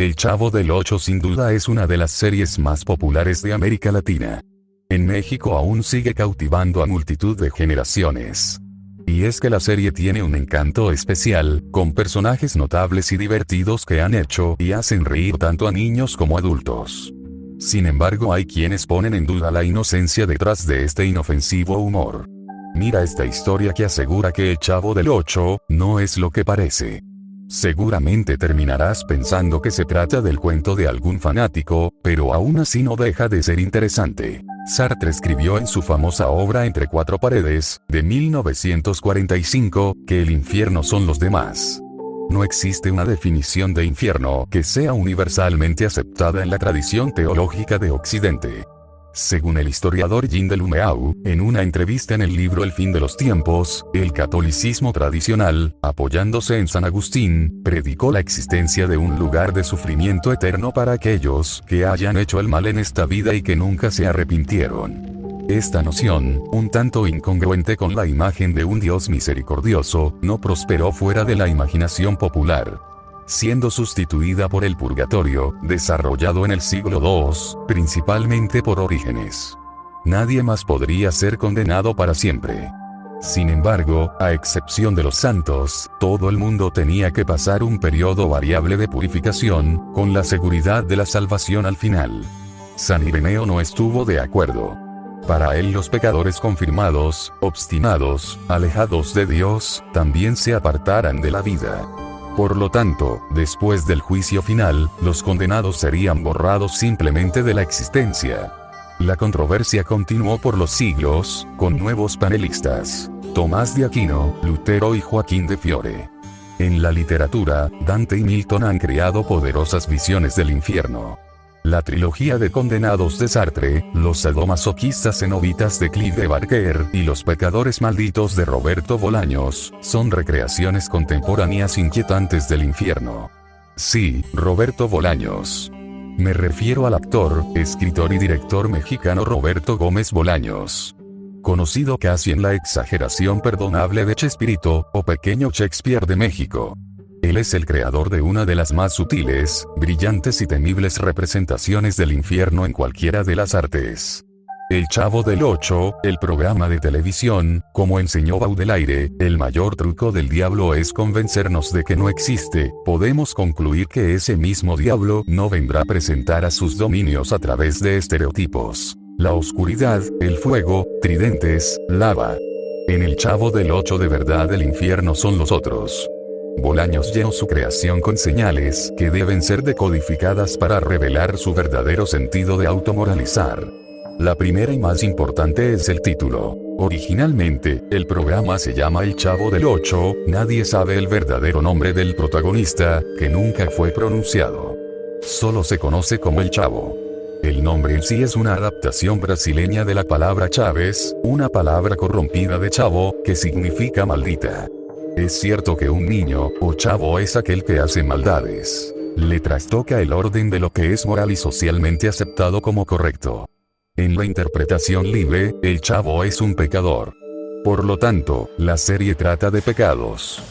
El Chavo del Ocho sin duda es una de las series más populares de América Latina. En México aún sigue cautivando a multitud de generaciones. Y es que la serie tiene un encanto especial, con personajes notables y divertidos que han hecho y hacen reír tanto a niños como adultos. Sin embargo, hay quienes ponen en duda la inocencia detrás de este inofensivo humor. Mira esta historia que asegura que El Chavo del Ocho no es lo que parece. Seguramente terminarás pensando que se trata del cuento de algún fanático, pero aún así no deja de ser interesante. Sartre escribió en su famosa obra Entre cuatro paredes, de 1945, que el infierno son los demás. No existe una definición de infierno que sea universalmente aceptada en la tradición teológica de Occidente. Según el historiador Jean de Lumeau, en una entrevista en el libro El fin de los tiempos, el catolicismo tradicional, apoyándose en San Agustín, predicó la existencia de un lugar de sufrimiento eterno para aquellos que hayan hecho el mal en esta vida y que nunca se arrepintieron. Esta noción, un tanto incongruente con la imagen de un Dios misericordioso, no prosperó fuera de la imaginación popular, siendo sustituida por el purgatorio, desarrollado en el siglo II, principalmente por Orígenes. Nadie más podría ser condenado para siempre. Sin embargo, a excepción de los santos, todo el mundo tenía que pasar un periodo variable de purificación, con la seguridad de la salvación al final. San Ireneo no estuvo de acuerdo. Para él los pecadores confirmados, obstinados, alejados de Dios, también se apartaran de la vida. Por lo tanto, después del juicio final, los condenados serían borrados simplemente de la existencia. La controversia continuó por los siglos, con nuevos panelistas: Tomás de Aquino, Lutero y Joaquín de Fiore. En la literatura, Dante y Milton han creado poderosas visiones del infierno. La trilogía de Condenados de Sartre, Los sadomasoquistas cenobitas de Clive Barker y Los pecadores malditos de Roberto Bolaños, son recreaciones contemporáneas inquietantes del infierno. Sí, Roberto Bolaños. Me refiero al actor, escritor y director mexicano Roberto Gómez Bolaños. Conocido casi en la exageración perdonable de Chespirito, o Pequeño Shakespeare de México. Él es el creador de una de las más sutiles, brillantes y temibles representaciones del infierno en cualquiera de las artes. El Chavo del Ocho, el programa de televisión, como enseñó Baudelaire, el mayor truco del diablo es convencernos de que no existe. Podemos concluir que ese mismo diablo no vendrá a presentar a sus dominios a través de estereotipos: la oscuridad, el fuego, tridentes, lava. En El Chavo del Ocho de verdad el infierno son los otros. Bolaños llenó su creación con señales que deben ser decodificadas para revelar su verdadero sentido de automoralizar. La primera y más importante es el título. Originalmente, el programa se llama El Chavo del Ocho, nadie sabe el verdadero nombre del protagonista, que nunca fue pronunciado. Solo se conoce como El Chavo. El nombre en sí es una adaptación brasileña de la palabra Chaves, una palabra corrompida de chavo, que significa maldita. Es cierto que un niño, o chavo, es aquel que hace maldades. Le trastoca el orden de lo que es moral y socialmente aceptado como correcto. En la interpretación libre, el chavo es un pecador. Por lo tanto, la serie trata de pecados.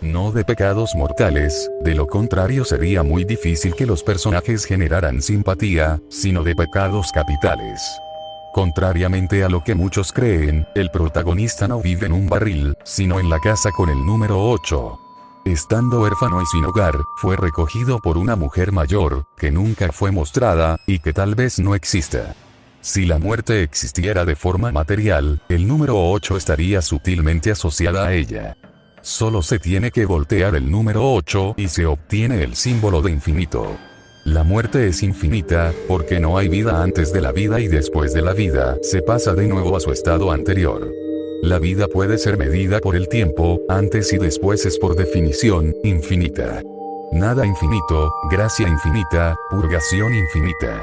No de pecados mortales, de lo contrario sería muy difícil que los personajes generaran simpatía, sino de pecados capitales. Contrariamente a lo que muchos creen, el protagonista no vive en un barril, sino en la casa con el número 8. Estando huérfano y sin hogar, fue recogido por una mujer mayor, que nunca fue mostrada, y que tal vez no exista. Si la muerte existiera de forma material, el número 8 estaría sutilmente asociada a ella. Solo se tiene que voltear el número 8 y se obtiene el símbolo de infinito. La muerte es infinita, porque no hay vida antes de la vida y después de la vida se pasa de nuevo a su estado anterior. La vida puede ser medida por el tiempo, antes y después es por definición, infinita. Nada infinito, gracia infinita, purgación infinita.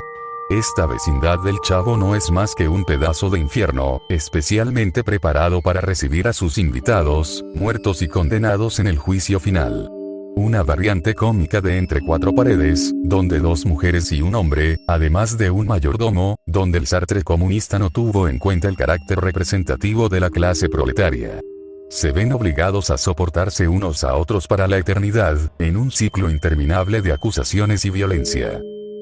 Esta vecindad del Chavo no es más que un pedazo de infierno, especialmente preparado para recibir a sus invitados, muertos y condenados en el juicio final. Una variante cómica de Entre cuatro paredes, donde dos mujeres y un hombre, además de un mayordomo, donde el Sartre comunista no tuvo en cuenta el carácter representativo de la clase proletaria. Se ven obligados a soportarse unos a otros para la eternidad, en un ciclo interminable de acusaciones y violencia.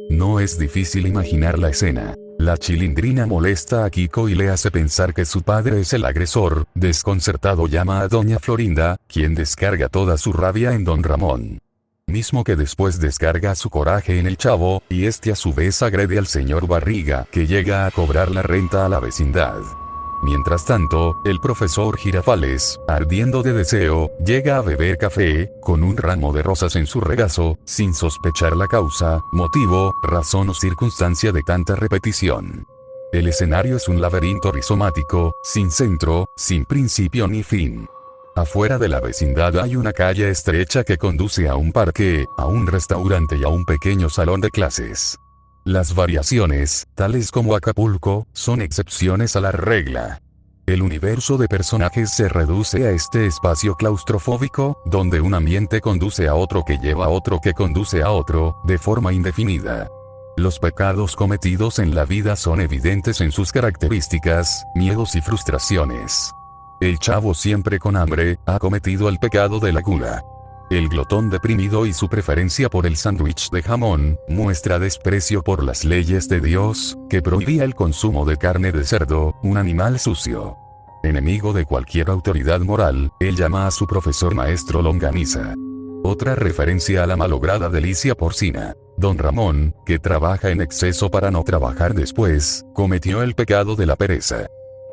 No es difícil imaginar la escena. La Chilindrina molesta a Kiko y le hace pensar que su padre es el agresor. Desconcertado llama a doña Florinda, quien descarga toda su rabia en don Ramón. Mismo que después descarga su coraje en el Chavo, y este a su vez agrede al señor Barriga, que llega a cobrar la renta a la vecindad. Mientras tanto, el profesor Girafales, ardiendo de deseo, llega a beber café, con un ramo de rosas en su regazo, sin sospechar la causa, motivo, razón o circunstancia de tanta repetición. El escenario es un laberinto rizomático, sin centro, sin principio ni fin. Afuera de la vecindad hay una calle estrecha que conduce a un parque, a un restaurante y a un pequeño salón de clases. Las variaciones, tales como Acapulco, son excepciones a la regla. El universo de personajes se reduce a este espacio claustrofóbico, donde un ambiente conduce a otro que lleva a otro que conduce a otro, de forma indefinida. Los pecados cometidos en la vida son evidentes en sus características, miedos y frustraciones. El Chavo, siempre con hambre, ha cometido el pecado de la gula. El glotón deprimido y su preferencia por el sándwich de jamón, muestra desprecio por las leyes de Dios, que prohibía el consumo de carne de cerdo, un animal sucio. Enemigo de cualquier autoridad moral, él llama a su profesor maestro longaniza. Otra referencia a la malograda delicia porcina. Don Ramón, que trabaja en exceso para no trabajar después, cometió el pecado de la pereza.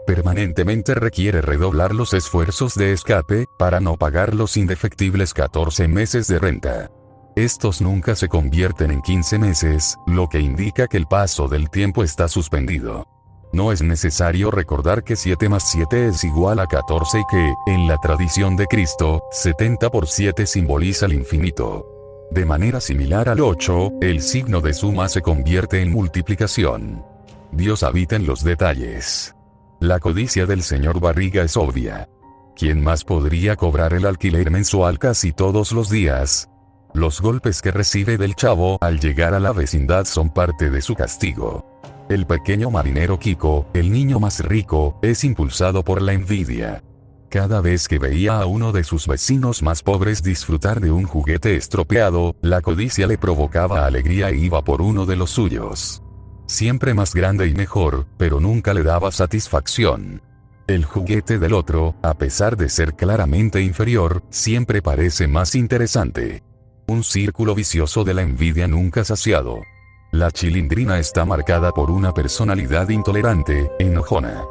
Permanentemente requiere redoblar los esfuerzos de escape, para no pagar los indefectibles 14 meses de renta. Estos nunca se convierten en 15 meses, lo que indica que el paso del tiempo está suspendido. No es necesario recordar que 7 más 7 es igual a 14 y que, en la tradición de Cristo, 70 por 7 simboliza el infinito. De manera similar al 8, el signo de suma se convierte en multiplicación. Dios habita en los detalles. La codicia del señor Barriga es obvia. ¿Quién más podría cobrar el alquiler mensual casi todos los días? Los golpes que recibe del Chavo al llegar a la vecindad son parte de su castigo. El pequeño marinero Kiko, el niño más rico, es impulsado por la envidia. Cada vez que veía a uno de sus vecinos más pobres disfrutar de un juguete estropeado, la codicia le provocaba alegría e iba por uno de los suyos. Siempre más grande y mejor, pero nunca le daba satisfacción. El juguete del otro, a pesar de ser claramente inferior, siempre parece más interesante. Un círculo vicioso de la envidia nunca saciado. La Chilindrina está marcada por una personalidad intolerante, enojona.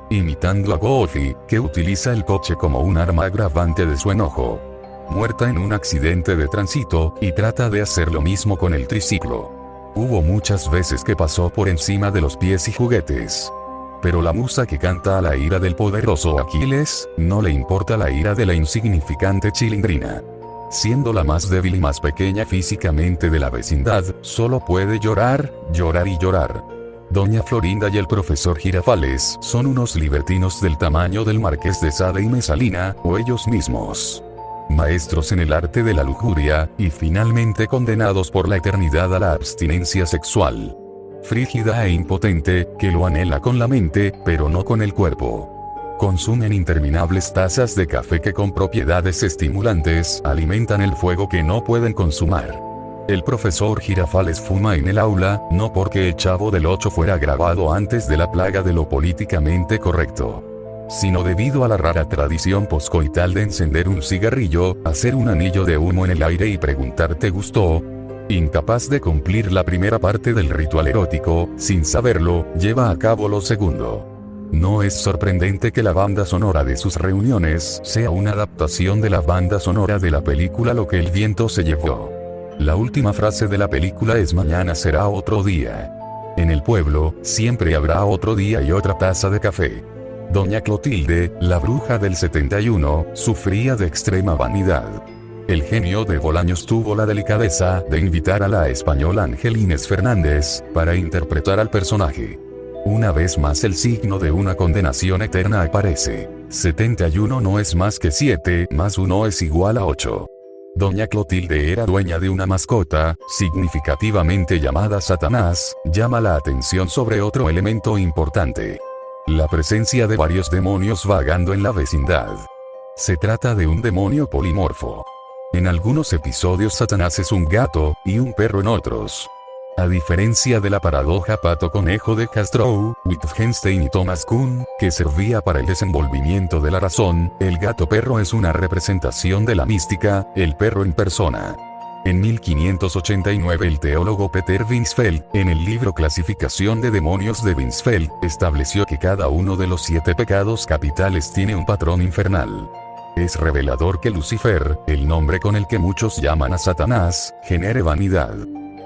Imitando a Goofy, que utiliza el coche como un arma agravante de su enojo. Muerta en un accidente de tránsito, y trata de hacer lo mismo con el triciclo. Hubo muchas veces que pasó por encima de los pies y juguetes. Pero la musa que canta a la ira del poderoso Aquiles, no le importa la ira de la insignificante Chilindrina. Siendo la más débil y más pequeña físicamente de la vecindad, solo puede llorar, llorar y llorar. Doña Florinda y el profesor Girafales son unos libertinos del tamaño del Marqués de Sade y Mesalina, o ellos mismos. Maestros en el arte de la lujuria, y finalmente condenados por la eternidad a la abstinencia sexual. Frígida e impotente, que lo anhela con la mente, pero no con el cuerpo. Consumen interminables tazas de café que con propiedades estimulantes alimentan el fuego que no pueden consumar. El profesor Girafales fuma en el aula, no porque el Chavo del 8 fuera grabado antes de la plaga de lo políticamente correcto, sino debido a la rara tradición poscoital de encender un cigarrillo, hacer un anillo de humo en el aire y preguntar ¿te gustó? Incapaz de cumplir la primera parte del ritual erótico, sin saberlo, lleva a cabo lo segundo. No es sorprendente que la banda sonora de sus reuniones sea una adaptación de la banda sonora de la película Lo que el viento se llevó. La última frase de la película es mañana será otro día. En el pueblo, siempre habrá otro día y otra taza de café. Doña Clotilde, la bruja del 71, sufría de extrema vanidad. El genio de Bolaños tuvo la delicadeza de invitar a la española Angelines Fernández, para interpretar al personaje. Una vez más el signo de una condenación eterna aparece. 71 no es más que 7, más 1 es igual a 8. Doña Clotilde era dueña de una mascota, significativamente llamada Satanás, llama la atención sobre otro elemento importante. La presencia de varios demonios vagando en la vecindad. Se trata de un demonio polimorfo. En algunos episodios Satanás es un gato, y un perro en otros. A diferencia de la paradoja pato-conejo de Jastrow, Wittgenstein y Thomas Kuhn, que servía para el desenvolvimiento de la razón, el gato-perro es una representación de la mística, el perro en persona. En 1589 el teólogo Peter Winsfeld, en el libro Clasificación de demonios de Winsfeld, estableció que cada uno de los 7 pecados capitales tiene un patrón infernal. Es revelador que Lucifer, el nombre con el que muchos llaman a Satanás, genere vanidad.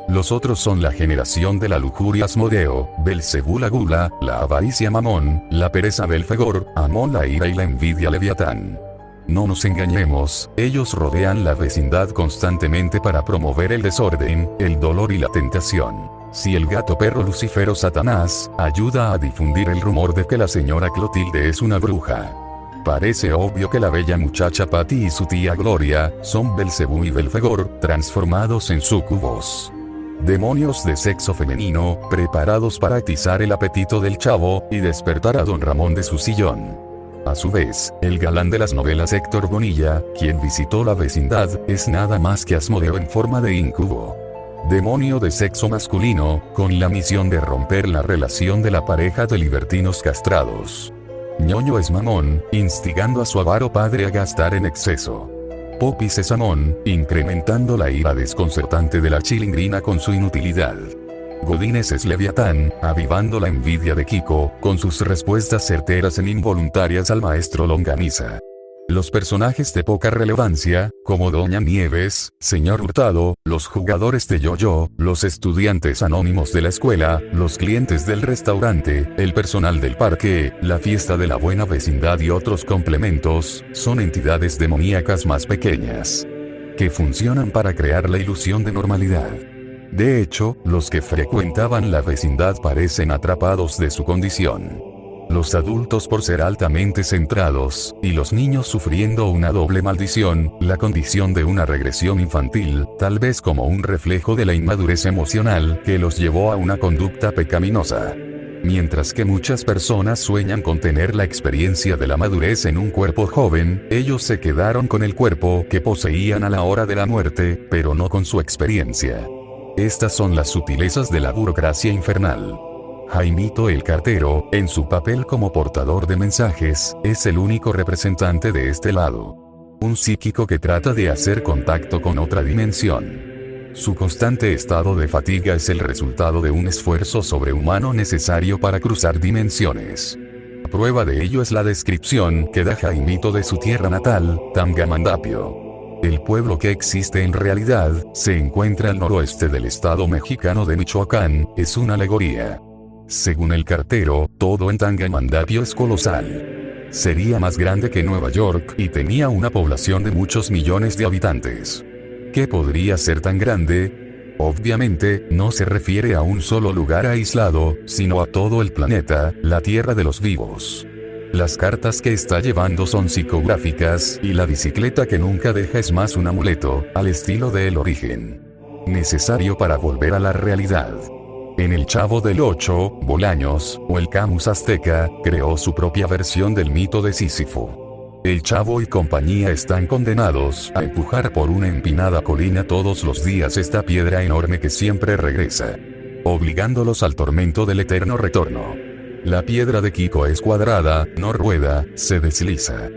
Los otros son la generación de la lujuria Asmodeo, Belcebú la gula, la avaricia Mamón, la pereza Belfegor, Amón la ira y la envidia Leviatán. No nos engañemos, ellos rodean la vecindad constantemente para promover el desorden, el dolor y la tentación. Si el gato perro Lucifer o Satanás ayuda a difundir el rumor de que la señora Clotilde es una bruja. Parece obvio que la bella muchacha Patty y su tía Gloria son Belcebú y Belfegor, transformados en súcubos. Demonios de sexo femenino, preparados para atizar el apetito del chavo y despertar a don Ramón de su sillón. A su vez, el galán de las novelas Héctor Bonilla, quien visitó la vecindad, es nada más que Asmodeo en forma de incubo. Demonio de sexo masculino, con la misión de romper la relación de la pareja de libertinos castrados. Ñoño es Mamón, instigando a su avaro padre a gastar en exceso. Popis es Amón, incrementando la ira desconcertante de la chilindrina con su inutilidad. Godínez es Leviatán, avivando la envidia de Kiko, con sus respuestas certeras e involuntarias al maestro Longaniza. Los personajes de poca relevancia, como Doña Nieves, Señor Hurtado, los jugadores de yo-yo, los estudiantes anónimos de la escuela, los clientes del restaurante, el personal del parque, la fiesta de la buena vecindad y otros complementos, son entidades demoníacas más pequeñas, que funcionan para crear la ilusión de normalidad. De hecho, los que frecuentaban la vecindad parecen atrapados de su condición. Los adultos por ser altamente centrados, y los niños sufriendo una doble maldición, la condición de una regresión infantil, tal vez como un reflejo de la inmadurez emocional que los llevó a una conducta pecaminosa. Mientras que muchas personas sueñan con tener la experiencia de la madurez en un cuerpo joven, ellos se quedaron con el cuerpo que poseían a la hora de la muerte, pero no con su experiencia. Estas son las sutilezas de la burocracia infernal. Jaimito el cartero, en su papel como portador de mensajes, es el único representante de este lado. Un psíquico que trata de hacer contacto con otra dimensión. Su constante estado de fatiga es el resultado de un esfuerzo sobrehumano necesario para cruzar dimensiones. Prueba de ello es la descripción que da Jaimito de su tierra natal, Tangamandapio. El pueblo que existe en realidad, se encuentra al noroeste del estado mexicano de Michoacán, es una alegoría. Según el cartero, todo en Tangamandapio es colosal. Sería más grande que Nueva York y tenía una población de muchos millones de habitantes. ¿Qué podría ser tan grande? Obviamente, no se refiere a un solo lugar aislado, sino a todo el planeta, la tierra de los vivos. Las cartas que está llevando son psicográficas, y la bicicleta que nunca deja es más un amuleto, al estilo de El Origen. Necesario para volver a la realidad. En El Chavo del Ocho, Bolaños, o el Camus Azteca, creó su propia versión del mito de Sísifo. El Chavo y compañía están condenados a empujar por una empinada colina todos los días esta piedra enorme que siempre regresa, obligándolos al tormento del eterno retorno. La piedra de Kiko es cuadrada, no rueda, se desliza.